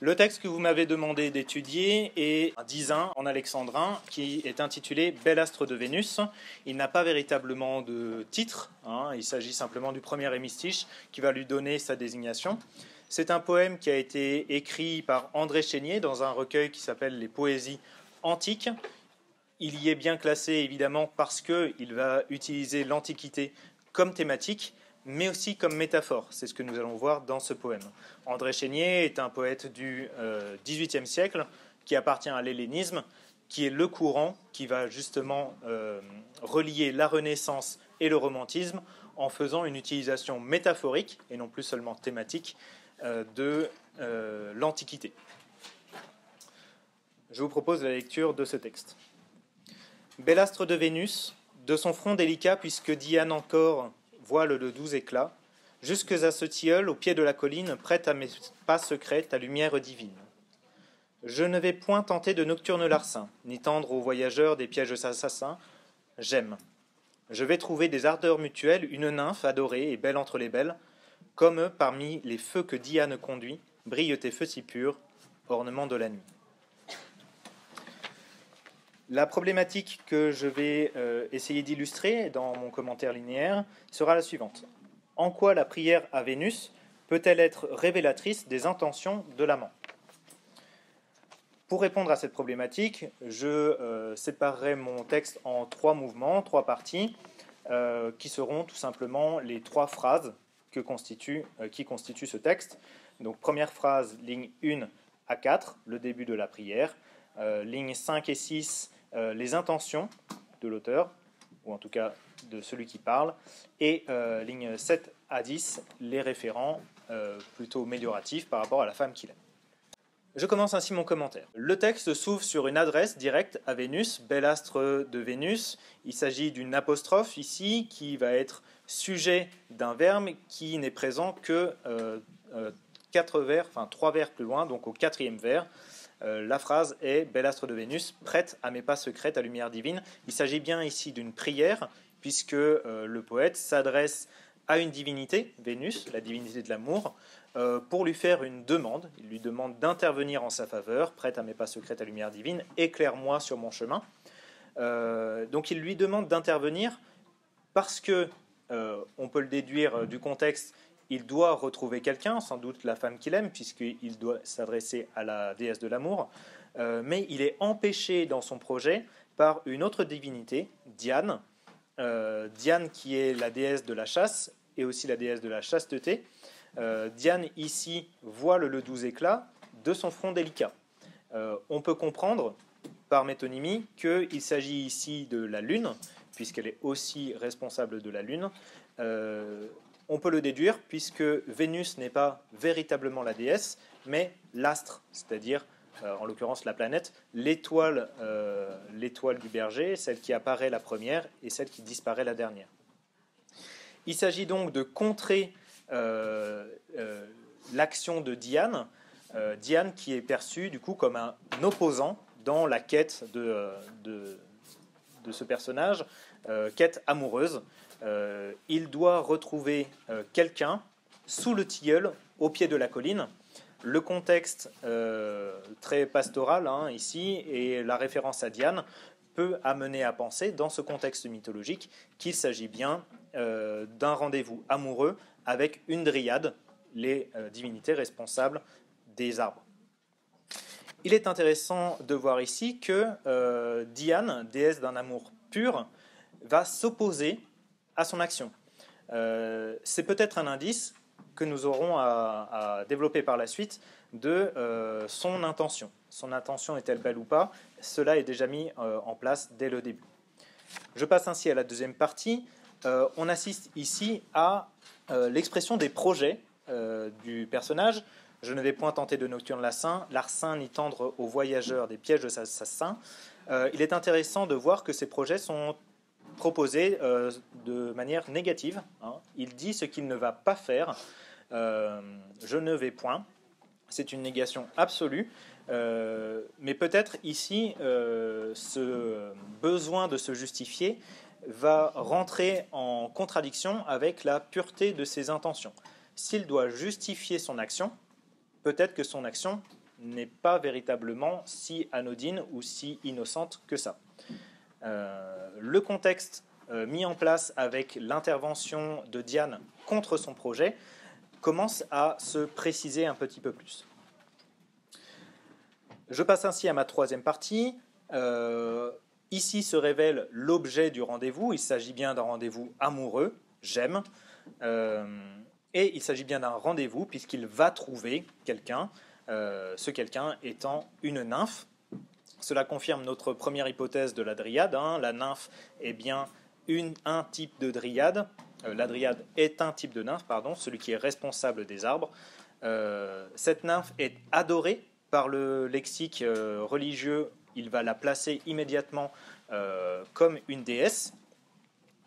Le texte que vous m'avez demandé d'étudier est un dizain en alexandrin qui est intitulé « Bel astre de Vénus ». Il n'a pas véritablement de titre, il s'agit simplement du premier hémistiche qui va lui donner sa désignation. C'est un poème qui a été écrit par André Chénier dans un recueil qui s'appelle « Les poésies antiques ». Il y est bien classé évidemment parce qu'il va utiliser l'Antiquité comme thématique, mais aussi comme métaphore. C'est ce que nous allons voir dans ce poème. André Chénier est un poète du XVIIIe siècle qui appartient à l'hellénisme, qui est le courant qui va justement relier la Renaissance et le romantisme en faisant une utilisation métaphorique, et non plus seulement thématique, de l'Antiquité. Je vous propose la lecture de ce texte. Bel astre de Vénus, de son front délicat, puisque Diane encore voile le doux éclat, jusques à ce tilleul, au pied de la colline, prête à mes pas secrets ta lumière divine. Je ne vais point tenter de nocturnes larcins, ni tendre aux voyageurs des pièges assassins. J'aime. Je vais trouver des ardeurs mutuelles, une nymphe adorée et belle entre les belles, comme parmi les feux que Diane conduit, brillent tes feux si purs, ornement de la nuit. La problématique que je vais essayer d'illustrer dans mon commentaire linéaire sera la suivante. En quoi la prière à Vénus peut-elle être révélatrice des intentions de l'amant ? Pour répondre à cette problématique, je séparerai mon texte en trois mouvements, trois parties, qui seront tout simplement les trois phrases qui constituent ce texte. Donc première phrase, ligne 1 à 4, le début de la prière, lignes 5 et 6, les intentions de l'auteur, ou en tout cas de celui qui parle, et lignes 7 à 10, les référents plutôt mélioratifs par rapport à la femme qu'il aime. Je commence ainsi mon commentaire. Le texte s'ouvre sur une adresse directe à Vénus, bel astre de Vénus. Il s'agit d'une apostrophe ici qui va être sujet d'un verbe qui n'est présent que 3 vers plus loin, donc au 4e vers. La phrase est « Bel astre de Vénus, prête à mes pas secrets, ta lumière divine ». Il s'agit bien ici d'une prière, puisque le poète s'adresse à une divinité, Vénus, la divinité de l'amour, pour lui faire une demande. Il lui demande d'intervenir en sa faveur, « Prête à mes pas secrets, ta lumière divine, éclaire-moi sur mon chemin ». Donc il lui demande d'intervenir parce que, on peut le déduire du contexte, il doit retrouver quelqu'un, sans doute la femme qu'il aime, puisqu'il doit s'adresser à la déesse de l'amour, mais il est empêché dans son projet par une autre divinité, Diane, Diane qui est la déesse de la chasse et aussi la déesse de la chasteté. Diane ici voile le doux éclat de son front délicat. On peut comprendre par métonymie qu'il s'agit ici de la lune, puisqu'elle est aussi responsable de la lune. On peut le déduire puisque Vénus n'est pas véritablement la déesse, mais l'astre, c'est-à-dire, en l'occurrence la planète, l'étoile du berger, celle qui apparaît la première et celle qui disparaît la dernière. Il s'agit donc de contrer l'action de Diane, Diane qui est perçue du coup comme un opposant dans la quête de ce personnage, quête amoureuse. Il doit retrouver quelqu'un sous le tilleul, au pied de la colline. Le contexte très pastoral ici et la référence à Diane peut amener à penser, dans ce contexte mythologique, qu'il s'agit bien d'un rendez-vous amoureux avec une dryade, les divinités responsables des arbres. Il est intéressant de voir ici que Diane, déesse d'un amour pur, va s'opposer à son action. C'est peut-être un indice que nous aurons à développer par la suite de son intention. Son intention est-elle belle ou pas ? Cela est déjà mis en place dès le début. Je passe ainsi à la deuxième partie. On assiste ici à l'expression des projets du personnage. Je ne vais point tenter de nocturne larcin, ni tendre aux voyageurs des pièges assassins. Il est intéressant de voir que ces projets sont proposé de manière négative. Il dit ce qu'il ne va pas faire. Je ne vais point. C'est une négation absolue. Mais peut-être ici, ce besoin de se justifier va rentrer en contradiction avec la pureté de ses intentions. S'il doit justifier son action, peut-être que son action n'est pas véritablement si anodine ou si innocente que ça. Le contexte mis en place avec l'intervention de Diane contre son projet commence à se préciser un petit peu plus. Je passe ainsi à ma troisième partie. Ici se révèle l'objet du rendez-vous. Il s'agit bien d'un rendez-vous amoureux, j'aime. Et il s'agit bien d'un rendez-vous puisqu'il va trouver quelqu'un, ce quelqu'un étant une nymphe. Cela confirme notre première hypothèse de la dryade. La nymphe est bien un type de dryade. La dryade est un type de nymphe, celui qui est responsable des arbres. Cette nymphe est adorée par le lexique religieux. Il va la placer immédiatement comme une déesse.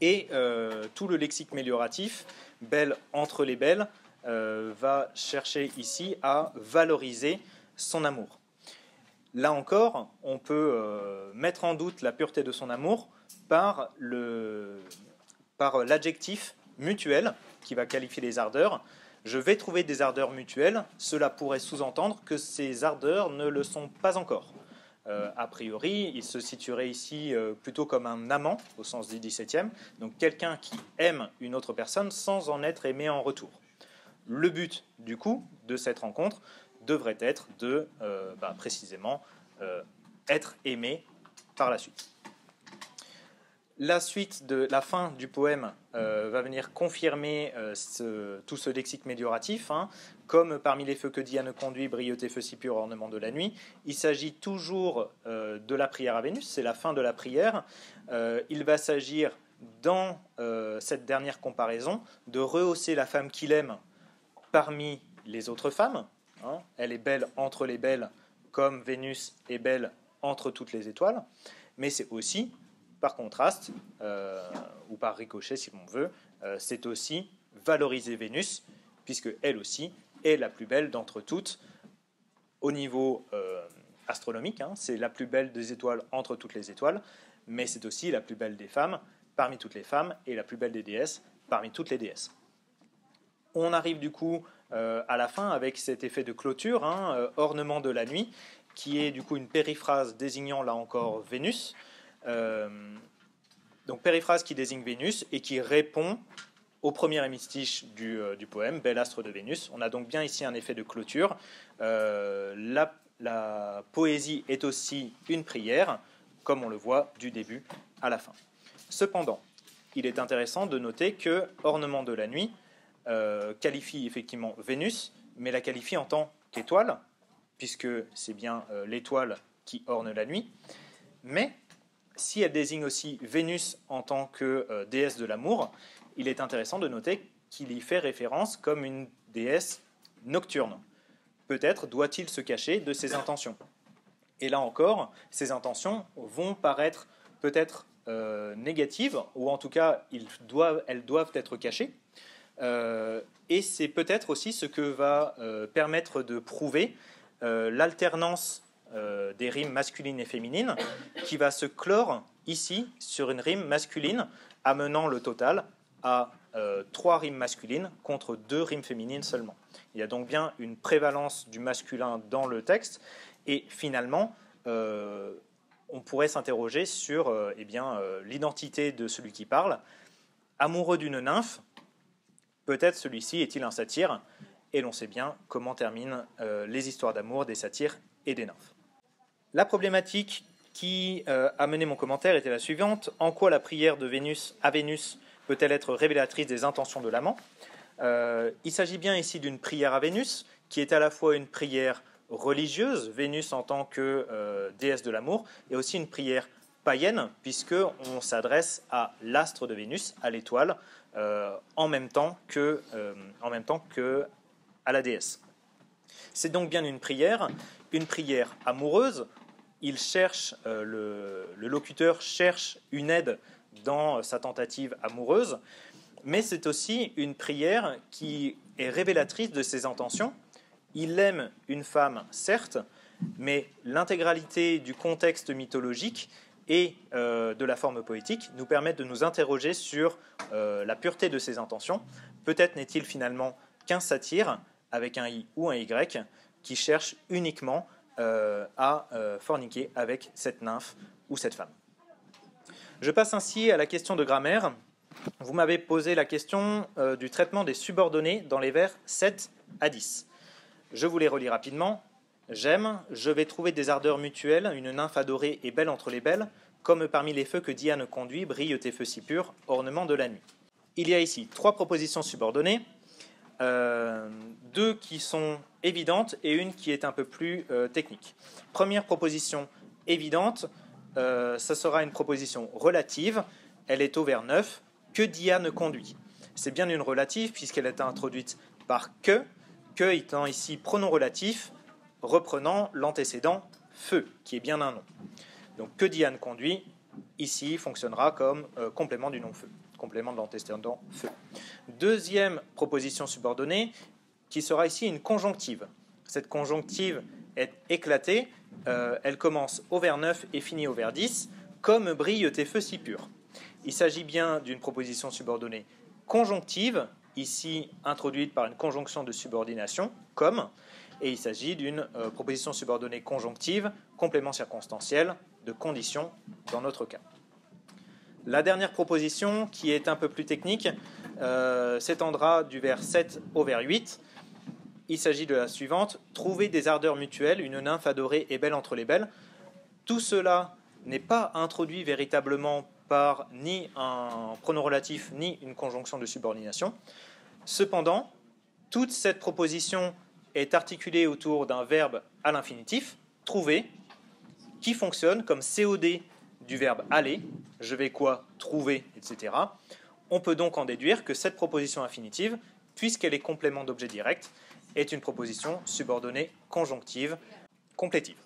Et tout le lexique mélioratif, belle entre les belles, va chercher ici à valoriser son amour. Là encore, on peut mettre en doute la pureté de son amour par l'adjectif mutuel qui va qualifier les ardeurs. Je vais trouver des ardeurs mutuelles. Cela pourrait sous-entendre que ces ardeurs ne le sont pas encore. A priori, il se situerait ici plutôt comme un amant, au sens du XVIIe, donc quelqu'un qui aime une autre personne sans en être aimé en retour. Le but, du coup, de cette rencontre devrait être de, précisément, être aimé par la suite. La suite de la fin du poème va venir confirmer tout ce lexique mélioratif. Comme parmi les feux que Diane conduit, brille tes feux si purs, ornement de la nuit. Il s'agit toujours de la prière à Vénus, c'est la fin de la prière. Il va s'agir, dans cette dernière comparaison, de rehausser la femme qu'il aime parmi les autres femmes. Elle est belle entre les belles, comme Vénus est belle entre toutes les étoiles. Mais c'est aussi, par contraste, ou par ricochet si l'on veut, c'est aussi valoriser Vénus, puisque elle aussi est la plus belle d'entre toutes au niveau astronomique. C'est la plus belle des étoiles entre toutes les étoiles, mais c'est aussi la plus belle des femmes parmi toutes les femmes et la plus belle des déesses parmi toutes les déesses. On arrive du coup à la fin avec cet effet de clôture, ornement de la nuit, qui est du coup une périphrase désignant là encore Vénus. Donc périphrase qui désigne Vénus et qui répond au premier hémistiche du poème, Bel astre de Vénus. On a donc bien ici un effet de clôture. La poésie est aussi une prière, comme on le voit du début à la fin. Cependant, il est intéressant de noter que ornement de la nuit qualifie effectivement Vénus, mais la qualifie en tant qu'étoile, puisque c'est bien l'étoile qui orne la nuit. Mais si elle désigne aussi Vénus en tant que déesse de l'amour, il est intéressant de noter qu'il y fait référence comme une déesse nocturne. Peut-être doit-il se cacher de ses intentions. Et là encore, ces intentions vont paraître peut-être négatives, ou en tout cas, elles doivent être cachées. Et c'est peut-être aussi ce que va permettre de prouver l'alternance des rimes masculines et féminines, qui va se clore ici sur une rime masculine, amenant le total à 3 rimes masculines contre 2 rimes féminines seulement. Il y a donc bien une prévalence du masculin dans le texte, et finalement, on pourrait s'interroger sur l'identité de celui qui parle. Amoureux d'une nymphe, peut-être celui-ci est-il un satyre, et l'on sait bien comment terminent les histoires d'amour des satyres et des nymphes. La problématique qui a mené mon commentaire était la suivante. En quoi la prière de Vénus à Vénus peut-elle être révélatrice des intentions de l'amant ? Il s'agit bien ici d'une prière à Vénus, qui est à la fois une prière religieuse, Vénus en tant que déesse de l'amour, et aussi une prière païenne, puisqu'on s'adresse à l'astre de Vénus, à l'étoile, en même temps que à la déesse. C'est donc bien une prière amoureuse. Le locuteur cherche une aide dans sa tentative amoureuse, mais c'est aussi une prière qui est révélatrice de ses intentions. Il aime une femme, certes, mais l'intégralité du contexte mythologique et de la forme poétique nous permettent de nous interroger sur la pureté de ses intentions. Peut-être n'est-il finalement qu'un satyre, avec un I ou un Y, qui cherche uniquement a forniqué avec cette nymphe ou cette femme. Je passe ainsi à la question de grammaire. Vous m'avez posé la question du traitement des subordonnés dans les vers 7 à 10. Je vous les relis rapidement. J'aime, je vais trouver des ardeurs mutuelles, une nymphe adorée et belle entre les belles, comme parmi les feux que Diane conduit, brillent tes feux si purs, ornement de la nuit. Il y a ici 3 propositions subordonnées, 2 qui sont évidentes et une qui est un peu plus technique. Première proposition évidente, ça sera une proposition relative, elle est au vers 9, que Diane conduit. C'est bien une relative puisqu'elle est introduite par que étant ici pronom relatif, reprenant l'antécédent feu, qui est bien un nom. Donc que Diane conduit, ici fonctionnera comme complément du nom feu, complément de l'antécédent feu. Deuxième proposition subordonnée, qui sera ici une conjonctive. Cette conjonctive est éclatée, elle commence au vers 9 et finit au vers 10, comme brillent tes feux si purs. Il s'agit bien d'une proposition subordonnée conjonctive, ici introduite par une conjonction de subordination, comme, et il s'agit d'une proposition subordonnée conjonctive, complément circonstanciel, de condition dans notre cas. La dernière proposition, qui est un peu plus technique, s'étendra du vers 7 au vers 8. Il s'agit de la suivante: trouver des ardeurs mutuelles, une nymphe adorée et belle entre les belles. Tout cela n'est pas introduit véritablement par ni un pronom relatif ni une conjonction de subordination. Cependant, toute cette proposition est articulée autour d'un verbe à l'infinitif, trouver, qui fonctionne comme COD du verbe aller, je vais quoi, trouver, etc. On peut donc en déduire que cette proposition infinitive, puisqu'elle est complément d'objet direct, est une proposition subordonnée conjonctive complétive.